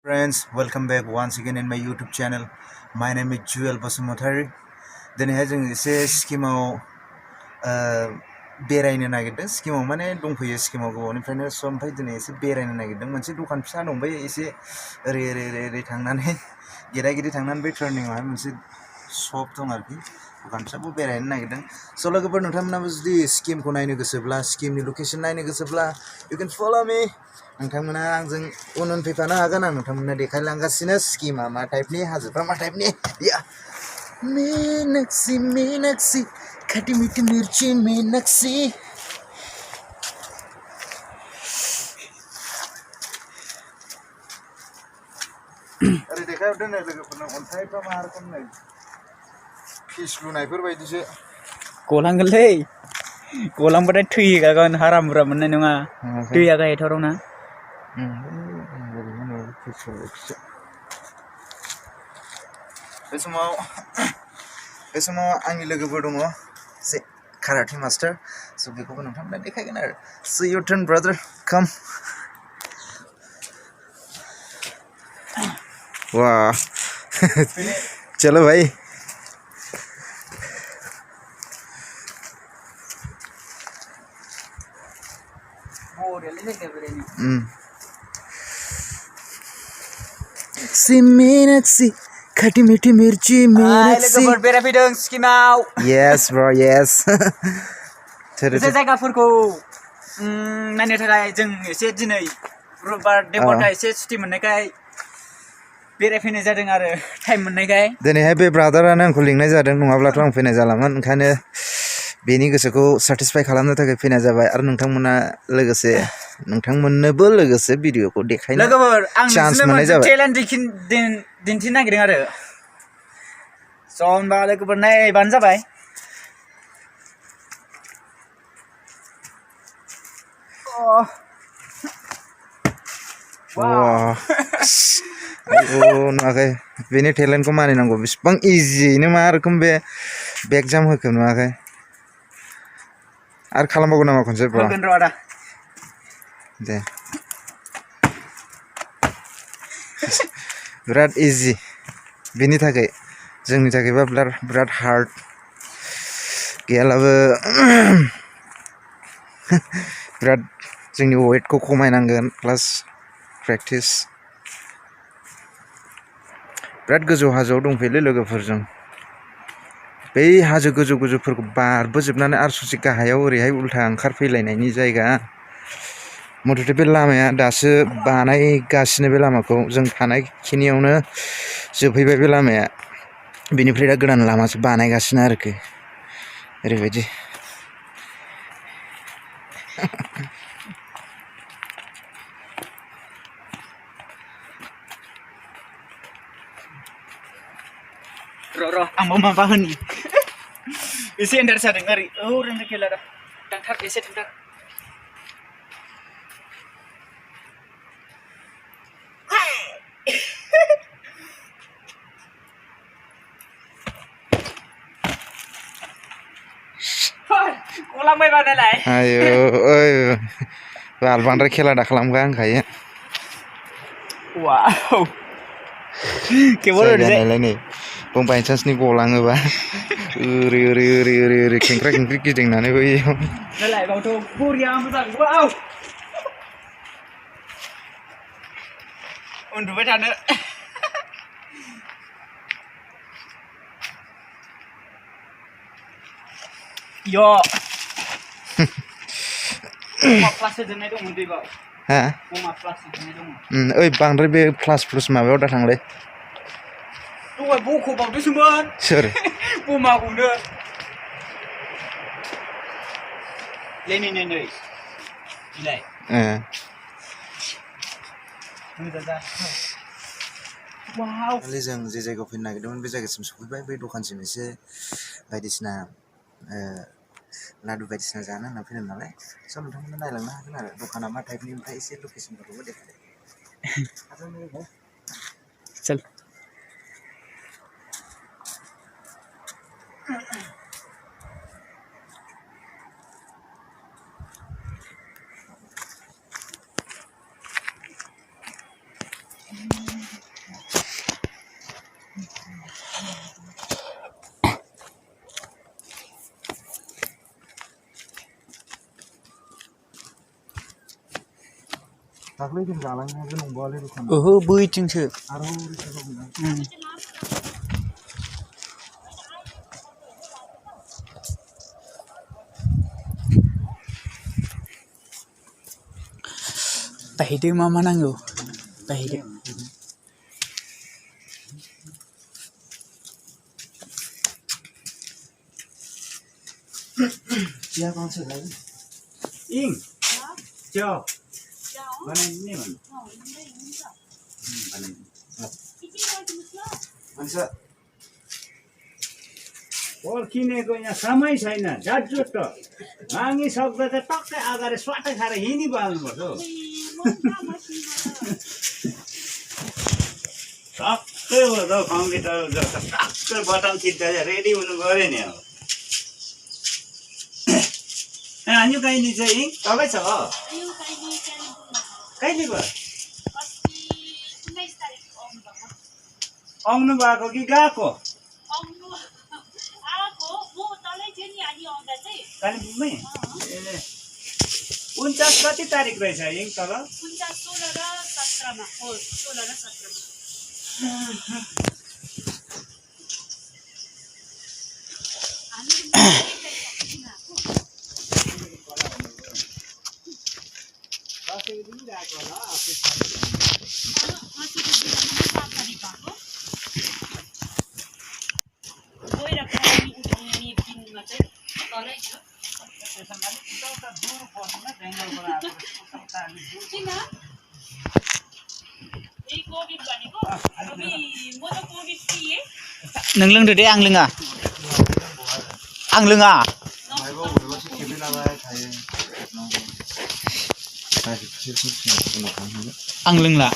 Friends, welcome back once again in my YouTube channel. My name is Juwel Basumatary. दिनैहाय जों एसे सिक्किमाव बेरायनो नागिरदों सिक्किमाव माने दंफैयो सिक्किमाव गोबावनिफ्रायनो ओमफ्राय दिनै एसे बेरायनो नागिरदों मोनसे दखान फिसा दं बै एसे ओरै थांनानै गेदागिरि थांनानै बे टार्निंआवहाय मोनसे शप दं आरोखि दखान फिसाखौ बेरायनो नागिरदों स' लोगोफोर नोंथांमोनाबो जुदि सिक्किमखौ नायनो गोसोब्ला सिक्किमनि लकेसन नायनो गोसोब्ला you can follow me नोंथांमोना आंजों उन फैफानो हागोन आं नोंथांमोननो देखायलांगासिनो सिक्किमा मा टाइपनि हाजोफ्रा मा टाइपनि या मीनाक्षी खट्टी मीठी मिर्ची मीनाक्षी अरे देखाय दोनो लोगोफोरनो अन्थाइफ्रा मा रोखोमनि फिस लुनायफोर बायदिसो गलांगोनलै गलांबाथाय थैगागोन हाराम बुरा मोननाय नङा दैया गाहायथाराव ना बे समाव आंनि लोगोफोर दङ एसे काराटे मास्टार स' बेखौबो नोंथांमोना देखायगोन आरो सो योर टार्न ब्रादार काम वाह चलो भाई मीनाक्षी खट्टी मीठी मिर्ची मीनाक्षी लोगोफोर बेरायफैदों सिक्किमाव yes bro yes एसे जायगाफोरखौ नायनो थाखाय जों एसे दिनै रबिबार देवबारखाय एसे सुटि मोननायखाय बेरायफैनाय जादों आरो टाइम मोननायखाय दिनैहाय बे ब्रादारानो आंखौ लिंनाय जादों नङाब्लाथ' आं फैनाय जालामोन ओंखायनो बेनि गोसोखौ सेटिसफाइ खालामनो थाखाय फैनाय जाबाय आरो नोंथांमोननोबो लोगोसे भिडिअखौ देखायनो लोगोफोर आं चान्स नोंसोरनो मोननाय मोनसे जाबाय टेलेन्ट दिन्थिनो नागिरदों आरो स' होनबा लोगोफोर नायबानो जाबाय नुवाखै बेनि टेलेन्टखौ मानिनांगौ बेसेबां इजियैनो मा रोखोम बे बेक जाम होखो नुवाखै आरो खालामबावगोन नामा खनसे ब्र' होगोन र' आदा दे बिराद इजि बेनि थाखाय जोंनि थाखायबा बिराद हार्ड गैयालाबो बिराद जोंनि वेटखौ खमायनांगोन प्लास प्रेक्टिस बिराद गोजौ हाजोआव दंफैयोलै लोगोफोरजों बै हाजो गोजौफोरखौ बारबोजोबनानै आरो ससे गाहायाव ओरैहाय उल्था ओंखारफैलायनायनि जायगा मथथे बे लामाया दासो बानायगासिनो बे लामाखौ जों थानायखिनियावनो जोबहैबाय बे लामाया बेनिफ्राय दा गोदान लामासो बानायगासिनो आरोखि ओरैबायदि र' आंबो माबा होनि एसे एन्डार जादों ओरै रेन्ट खेला दा थांथार एसे थांथार गलांबायबा नालाय आयो बाल बांद्राय खेला दा खालामगा होनखायो वाव जायगा नायलाय नै बायचान्सनि गलाङोबा ओरै खेंख्रा खेंख्रि गिदिंनानै बैयाव नालाय बावथ' बरिया मोजां वाव उन्दुबाय थानो यो बमा प्लास होजोबनाय दंमोन दैबाव हा बमा प्लास होजोबनाय दंमोन ओइ बांद्राय बे प्लास माबायाव दा थांलै दहाय बख'बावदोंसोमोन सोर बमाखौनो नै बिलाय वाव जों जे जायगायाव फैनो नागिरदोंमोन बे जायगासिम सफैबाय बे दखानसिम एसे बायदिसिना लादु बायदिसिना जानो होनना फैदों नालाय स' नोंथांमोना नायलांनो हागोन आरो दखाना मा टाइपनि ओमफ्राय एसे लकेसनफोरखौबो देखायदो चल दाख्लै जों जालांनायाबो नंबावालै दखाना ओहो बैथिंसो आरो रिक्सा दंना बायदो मा मा नांगौ बायदो चिया पाउँछ दाजु इङ च्याउ बनाइदिने भन्नु हुन्छ पर्खिनेको यहाँ समय छैन झट्झुट मागिसक्दा चाहिँ टक्कै अगाडि स्वाटै खाएर हिँडिहाल्नुपर्छ हौ टक्कै हो त कम्प्युटर जस्तो टक्कै बटन थिच्दा चाहिँ रेडी हुनु गऱ्यो नि अब अन्यु कहिले चाहिँ इङ तपाईँ छ कहिले भयो आउनु भएको कि गएको कालिम्पोङमै ए 49 कति तारिक रहेछ इङ तल 16 र 17 मा हो 16 र 17 नों लोंदो दे आं लोङा आं लोङा माइबा बबेबासो खेबलाबाय थायो आं लोंला